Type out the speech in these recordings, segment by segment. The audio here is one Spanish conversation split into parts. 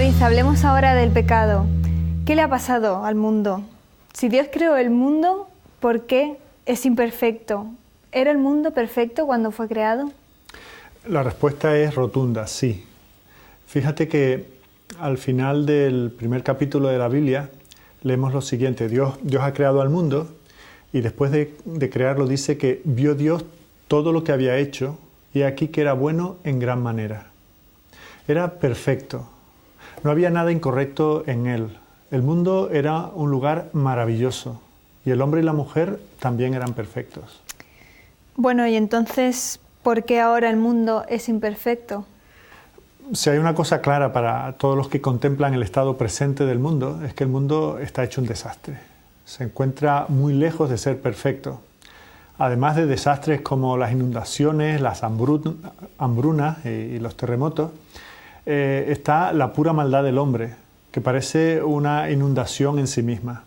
David, hablemos ahora del pecado. ¿Qué le ha pasado al mundo? Si Dios creó el mundo, ¿por qué es imperfecto? ¿Era el mundo perfecto cuando fue creado? La respuesta es rotunda, sí. Fíjate que al final del primer capítulo de la Biblia leemos lo siguiente. Dios ha creado al mundo y después de crearlo dice que vio Dios todo lo que había hecho y aquí que era bueno en gran manera. Era perfecto. No había nada incorrecto en él. El mundo era un lugar maravilloso y el hombre y la mujer también eran perfectos. Bueno, y entonces, ¿por qué ahora el mundo es imperfecto? Si hay una cosa clara para todos los que contemplan el estado presente del mundo, es que el mundo está hecho un desastre. Se encuentra muy lejos de ser perfecto. Además de desastres como las inundaciones, las hambrunas y los terremotos, está la pura maldad del hombre, que parece una inundación en sí misma.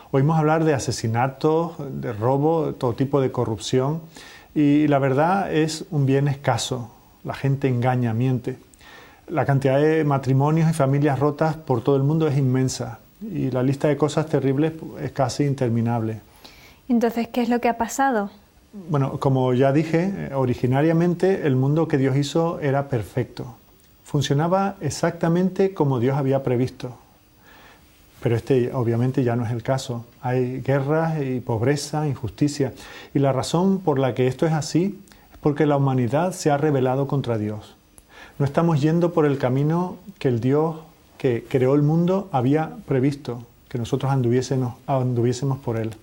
Oímos hablar de asesinatos, de robo, todo tipo de corrupción, y la verdad es un bien escaso. La gente engaña, miente. La cantidad de matrimonios y familias rotas por todo el mundo es inmensa, y la lista de cosas terribles es casi interminable. Entonces, ¿qué es lo que ha pasado? Bueno, como ya dije, originariamente el mundo que Dios hizo era perfecto. Funcionaba exactamente como Dios había previsto. Pero obviamente ya no es el caso. Hay guerras y pobreza, injusticia. Y la razón por la que esto es así es porque la humanidad se ha rebelado contra Dios. No estamos yendo por el camino que el Dios que creó el mundo había previsto, que nosotros anduviésemos por él.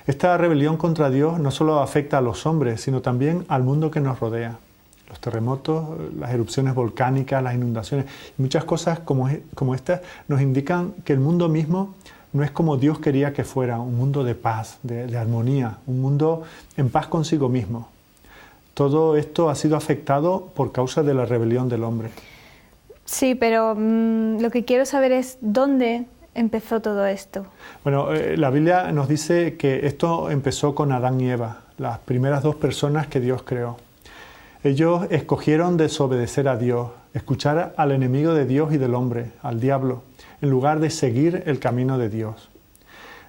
Esta rebelión contra Dios no solo afecta a los hombres, sino también al mundo que nos rodea. Los terremotos, las erupciones volcánicas, las inundaciones, y muchas cosas como estas nos indican que el mundo mismo no es como Dios quería que fuera, un mundo de paz, de armonía, un mundo en paz consigo mismo. Todo esto ha sido afectado por causa de la rebelión del hombre. Sí, pero lo que quiero saber es dónde empezó todo esto. Bueno, la Biblia nos dice que esto empezó con Adán y Eva, las primeras dos personas que Dios creó. Ellos escogieron desobedecer a Dios, escuchar al enemigo de Dios y del hombre, al diablo, en lugar de seguir el camino de Dios.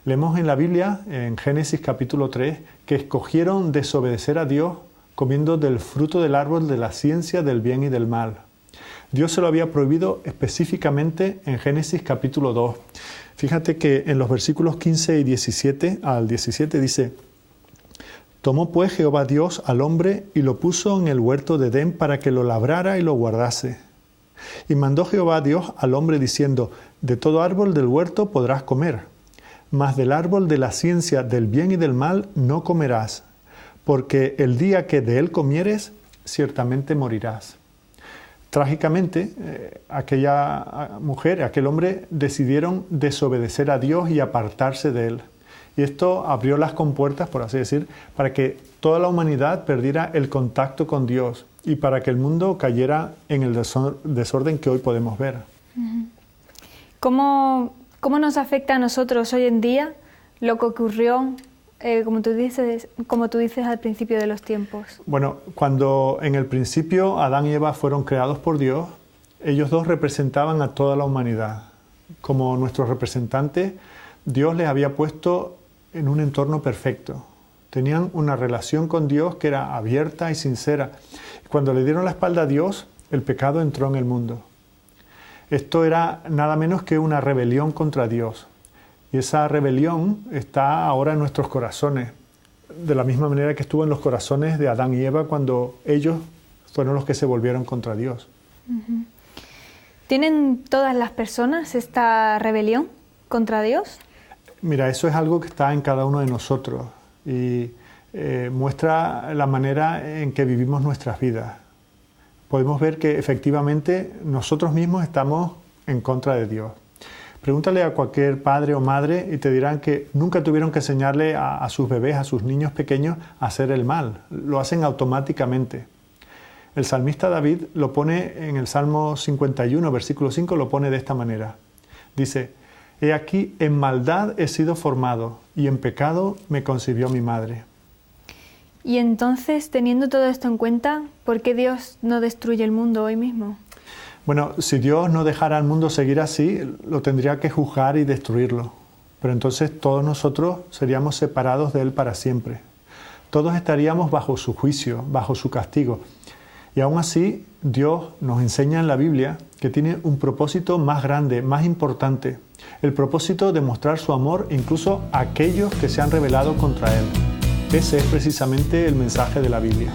Leemos en la Biblia, en Génesis capítulo 3, que escogieron desobedecer a Dios comiendo del fruto del árbol de la ciencia del bien y del mal. Dios se lo había prohibido específicamente en Génesis capítulo 2. Fíjate que en los versículos 15 y 17 al 17 dice: Tomó pues Jehová Dios al hombre y lo puso en el huerto de Edén para que lo labrara y lo guardase. Y mandó Jehová Dios al hombre diciendo: De todo árbol del huerto podrás comer, mas del árbol de la ciencia del bien y del mal no comerás, porque el día que de él comieres, ciertamente morirás. Trágicamente, aquella mujer, aquel hombre, decidieron desobedecer a Dios y apartarse de él. Y esto abrió las compuertas, por así decir, para que toda la humanidad perdiera el contacto con Dios y para que el mundo cayera en el desorden que hoy podemos ver. ¿Cómo nos afecta a nosotros hoy en día lo que ocurrió, como tú dices, al principio de los tiempos? Bueno, cuando en el principio Adán y Eva fueron creados por Dios, ellos dos representaban a toda la humanidad. Como nuestros representantes, Dios les había puesto en un entorno perfecto. Tenían una relación con Dios que era abierta y sincera. Cuando le dieron la espalda a Dios, el pecado entró en el mundo. Esto era nada menos que una rebelión contra Dios. Y esa rebelión está ahora en nuestros corazones, de la misma manera que estuvo en los corazones de Adán y Eva cuando ellos fueron los que se volvieron contra Dios. ¿Tienen todas las personas esta rebelión contra Dios? Mira, eso es algo que está en cada uno de nosotros y muestra la manera en que vivimos nuestras vidas. Podemos ver que efectivamente nosotros mismos estamos en contra de Dios. Pregúntale a cualquier padre o madre y te dirán que nunca tuvieron que enseñarle a sus bebés, a sus niños pequeños, a hacer el mal. Lo hacen automáticamente. El salmista David lo pone en el Salmo 51, versículo 5, lo pone de esta manera. Dice: He aquí, en maldad he sido formado, y en pecado me concibió mi madre. Y entonces, teniendo todo esto en cuenta, ¿por qué Dios no destruye el mundo hoy mismo? Bueno, si Dios no dejara al mundo seguir así, lo tendría que juzgar y destruirlo. Pero entonces todos nosotros seríamos separados de Él para siempre. Todos estaríamos bajo su juicio, bajo su castigo. Y aún así, Dios nos enseña en la Biblia que tiene un propósito más grande, más importante. El propósito de mostrar su amor incluso a aquellos que se han rebelado contra Él. Ese es precisamente el mensaje de la Biblia.